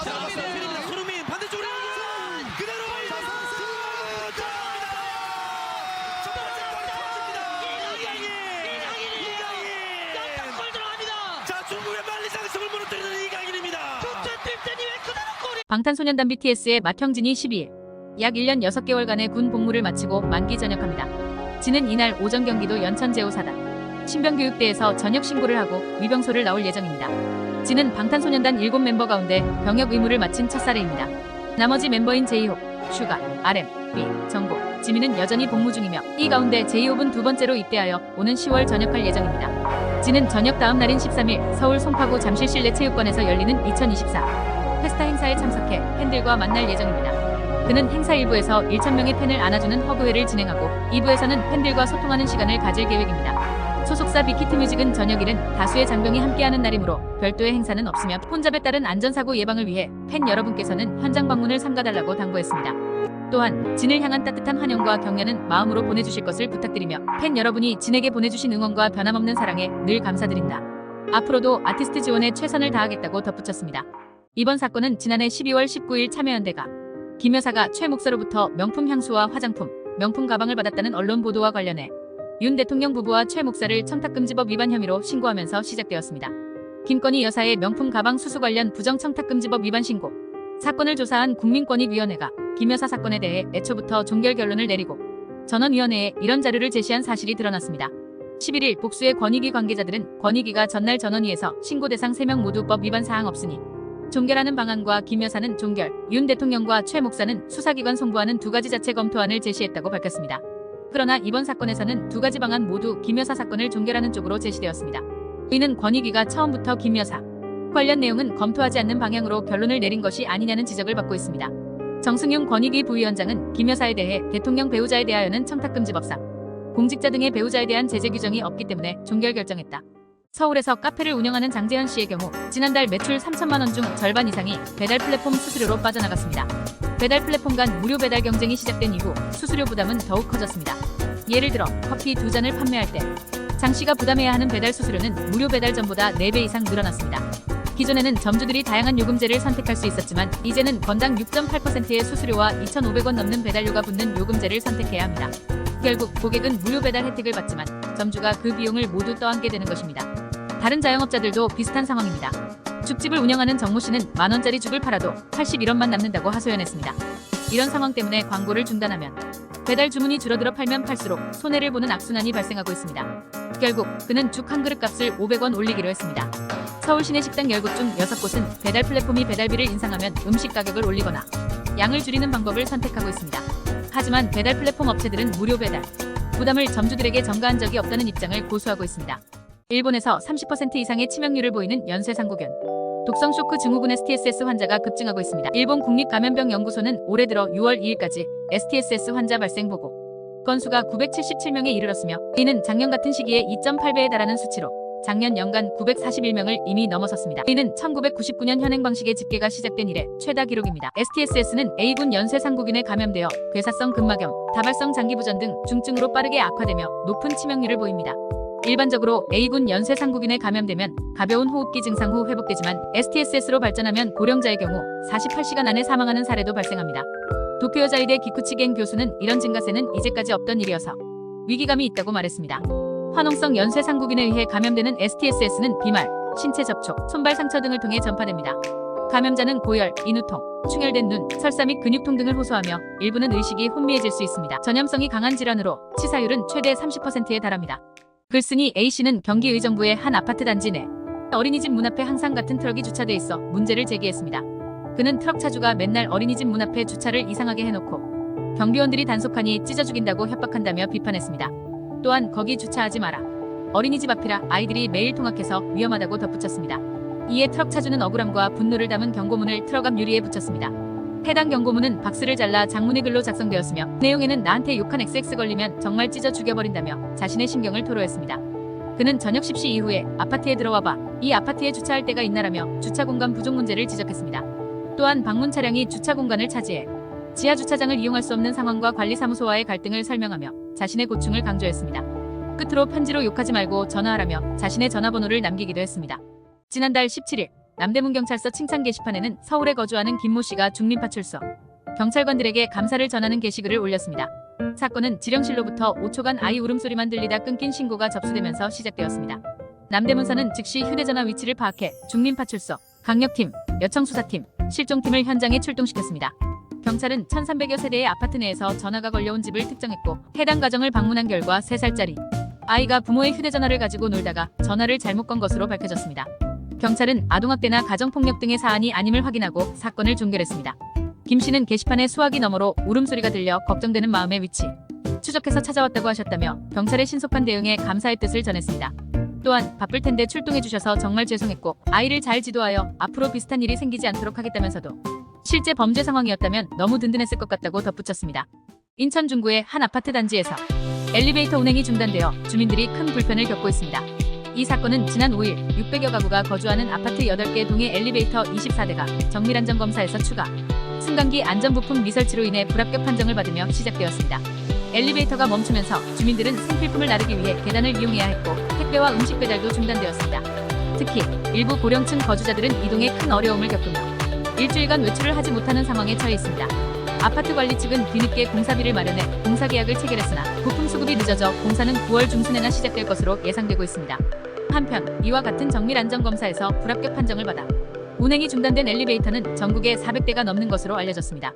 손흥민 반대쪽으로 그대로 자, 중국의 만리장성을 무너뜨리는 이강인입니다. 방탄소년단 BTS의 맏형진이 12일 약 1년 6개월간의 군 복무를 마치고 만기 전역합니다. 진은 이날 오전 경기도 연천 제5사단 신병교육대에서 전역 신고를 하고 위병소를 나올 예정입니다. 진은 방탄소년단 7멤버 가운데 병역 의무를 마친 첫 사례입니다. 나머지 멤버인 제이홉, 슈가, RM, B, 정국, 지민은 여전히 복무 중이며 이 가운데 제이홉은 두 번째로 입대하여 오는 10월 전역할 예정입니다. 진은 전역 다음 날인 13일 서울 송파구 잠실 실내체육관에서 열리는 2024 페스타 행사에 참석해 팬들과 만날 예정입니다. 그는 행사 1부에서 1,000명의 팬을 안아주는 허그회를 진행하고 2부에서는 팬들과 소통하는 시간을 가질 계획입니다. 소속사 빅히트뮤직은 저녁일은 다수의 장병이 함께하는 날이므로 별도의 행사는 없으며 혼잡에 따른 안전사고 예방을 위해 팬 여러분께서는 현장 방문을 삼가달라고 당부했습니다. 또한 진을 향한 따뜻한 환영과 격려는 마음으로 보내주실 것을 부탁드리며 팬 여러분이 진에게 보내주신 응원과 변함없는 사랑에 늘 감사드린다. 앞으로도 아티스트 지원에 최선을 다하겠다고 덧붙였습니다. 이번 사건은 지난해 12월 19일 참여연대가 김 여사가 최 목사로부터 명품 향수와 화장품, 명품 가방을 받았다는 언론 보도와 관련해 윤 대통령 부부와 최 목사를 청탁금지법 위반 혐의로 신고하면서 시작되었습니다. 김건희 여사의 명품 가방 수수 관련 부정 청탁금지법 위반 신고. 사건을 조사한 국민권익위원회가 김 여사 사건에 대해 애초부터 종결 결론을 내리고 전원위원회에 이런 자료를 제시한 사실이 드러났습니다. 11일 복수의 권익위 관계자들은 권익위가 전날 전원위에서 신고 대상 3명 모두 법 위반 사항 없으니 종결하는 방안과 김 여사는 종결, 윤 대통령과 최 목사는 수사기관 송부하는 두 가지 자체 검토안을 제시했다고 밝혔습니다. 그러나 이번 사건에서는 두 가지 방안 모두 김 여사 사건을 종결하는 쪽으로 제시되었습니다. 이는 권익위가 처음부터 김 여사 관련 내용은 검토하지 않는 방향으로 결론을 내린 것이 아니냐는 지적을 받고 있습니다. 정승용 권익위 부위원장은 김 여사에 대해 대통령 배우자에 대하여는 청탁금지법상 공직자 등의 배우자에 대한 제재 규정이 없기 때문에 종결 결정했다. 서울에서 카페를 운영하는 장재현 씨의 경우 지난달 매출 3천만 원 중 절반 이상이 배달 플랫폼 수수료로 빠져나갔습니다. 배달 플랫폼 간 무료 배달 경쟁이 시작된 이후 수수료 부담은 더욱 커졌습니다. 예를 들어 커피 2잔을 판매할 때 장 씨가 부담해야 하는 배달 수수료는 무료 배달 전보다 4배 이상 늘어났습니다. 기존에는 점주들이 다양한 요금제를 선택할 수 있었지만 이제는 건당 6.8%의 수수료와 2,500원 넘는 배달료가 붙는 요금제를 선택해야 합니다. 결국 고객은 무료 배달 혜택을 받지만 점주가 그 비용을 모두 떠안게 되는 것입니다. 다른 자영업자들도 비슷한 상황입니다. 죽집을 운영하는 정모 씨는 만원짜리 죽을 팔아도 81원만 남는다고 하소연했습니다. 이런 상황 때문에 광고를 중단하면 배달 주문이 줄어들어 팔면 팔수록 손해를 보는 악순환이 발생하고 있습니다. 결국 그는 죽 한 그릇 값을 500원 올리기로 했습니다. 서울 시내 식당 10곳 중 6곳은 배달 플랫폼이 배달비를 인상하면 음식 가격을 올리거나 양을 줄이는 방법을 선택하고 있습니다. 하지만 배달 플랫폼 업체들은 무료 배달 부담을 점주들에게 전가한 적이 없다는 입장을 고수하고 있습니다. 일본에서 30% 이상의 치명률을 보이는 연쇄상고균 독성 쇼크 증후군 STSS 환자가 급증하고 있습니다. 일본 국립감염병연구소는 올해 들어 6월 2일까지 STSS 환자 발생 보고 건수가 977명에 이르렀으며 이는 작년 같은 시기에 2.8배에 달하는 수치로 작년 연간 941명을 이미 넘어섰습니다. 이는 1999년 현행 방식의 집계가 시작된 이래 최다 기록입니다. STSS는 A군 연쇄상고균에 감염되어 괴사성 근막염, 다발성 장기부전 등 중증으로 빠르게 악화되며 높은 치명률을 보입니다. 일반적으로 A군 연쇄상고균에 감염되면 가벼운 호흡기 증상 후 회복되지만 STSS로 발전하면 고령자의 경우 48시간 안에 사망하는 사례도 발생합니다. 도쿄 여자의대 기쿠치겐 교수는 이런 증가세는 이제까지 없던 일이어서 위기감이 있다고 말했습니다. 화농성 연쇄상고균에 의해 감염되는 STSS는 비말, 신체 접촉, 손발 상처 등을 통해 전파됩니다. 감염자는 고열, 인후통, 충혈된 눈, 설사 및 근육통 등을 호소하며 일부는 의식이 혼미해질 수 있습니다. 전염성이 강한 질환으로 치사율은 최대 30%에 달합니다. 글쓴이 A씨는 경기 의정부의 한 아파트 단지 내 어린이집 문 앞에 항상 같은 트럭이 주차돼 있어 문제를 제기했습니다. 그는 트럭 차주가 맨날 어린이집 문 앞에 주차를 이상하게 해놓고 경비원들이 단속하니 찢어 죽인다고 협박한다며 비판했습니다. 또한 거기 주차하지 마라. 어린이집 앞이라 아이들이 매일 통학해서 위험하다고 덧붙였습니다. 이에 트럭 차주는 억울함과 분노를 담은 경고문을 트럭 앞 유리에 붙였습니다. 해당 경고문은 박스를 잘라 장문의 글로 작성되었으며 내용에는 나한테 욕한 XX 걸리면 정말 찢어 죽여버린다며 자신의 심경을 토로했습니다. 그는 저녁 10시 이후에 아파트에 들어와봐 이 아파트에 주차할 데가 있나라며 주차 공간 부족 문제를 지적했습니다. 또한 방문 차량이 주차 공간을 차지해 지하 주차장을 이용할 수 없는 상황과 관리사무소와의 갈등을 설명하며 자신의 고충을 강조했습니다. 끝으로 편지로 욕하지 말고 전화하라며 자신의 전화번호를 남기기도 했습니다. 지난달 17일 남대문경찰서 칭찬 게시판에는 서울에 거주하는 김모 씨가 중림파출소 경찰관들에게 감사를 전하는 게시글을 올렸습니다. 사건은 지령실로부터 5초간 아이 울음소리만 들리다 끊긴 신고가 접수되면서 시작되었습니다. 남대문서는 즉시 휴대전화 위치를 파악해 중림파출소, 강력팀, 여청수사팀, 실종팀을 현장에 출동시켰습니다. 경찰은 1300여 세대의 아파트 내에서 전화가 걸려온 집을 특정했고 해당 가정을 방문한 결과 3살짜리 아이가 부모의 휴대전화를 가지고 놀다가 전화를 잘못 건 것으로 밝혀졌습니다. 경찰은 아동학대나 가정폭력 등의 사안이 아님을 확인하고 사건을 종결했습니다. 김 씨는 게시판에 수화기 너머로 울음소리가 들려 걱정되는 마음의 위치 추적해서 찾아왔다고 하셨다며 경찰의 신속한 대응에 감사의 뜻을 전했습니다. 또한 바쁠 텐데 출동해 주셔서 정말 죄송했고 아이를 잘 지도하여 앞으로 비슷한 일이 생기지 않도록 하겠다면서도 실제 범죄 상황이었다면 너무 든든했을 것 같다고 덧붙였습니다. 인천 중구의 한 아파트 단지에서 엘리베이터 운행이 중단되어 주민들이 큰 불편을 겪고 있습니다. 이 사건은 지난 5일 600여 가구가 거주하는 아파트 8개 동의 엘리베이터 24대가 정밀안전검사에서 추가 승강기 안전부품 미설치로 인해 불합격 판정을 받으며 시작되었습니다. 엘리베이터가 멈추면서 주민들은 생필품을 나르기 위해 계단을 이용해야 했고 택배와 음식 배달도 중단되었습니다. 특히 일부 고령층 거주자들은 이동에 큰 어려움을 겪으며 일주일간 외출을 하지 못하는 상황에 처해 있습니다. 아파트 관리 측은 뒤늦게 공사비를 마련해 공사 계약을 체결했으나 부품 수급이 늦어져 공사는 9월 중순에나 시작될 것으로 예상되고 있습니다. 한편 이와 같은 정밀안전검사에서 불합격 판정을 받아 운행이 중단된 엘리베이터는 전국에 400대가 넘는 것으로 알려졌습니다.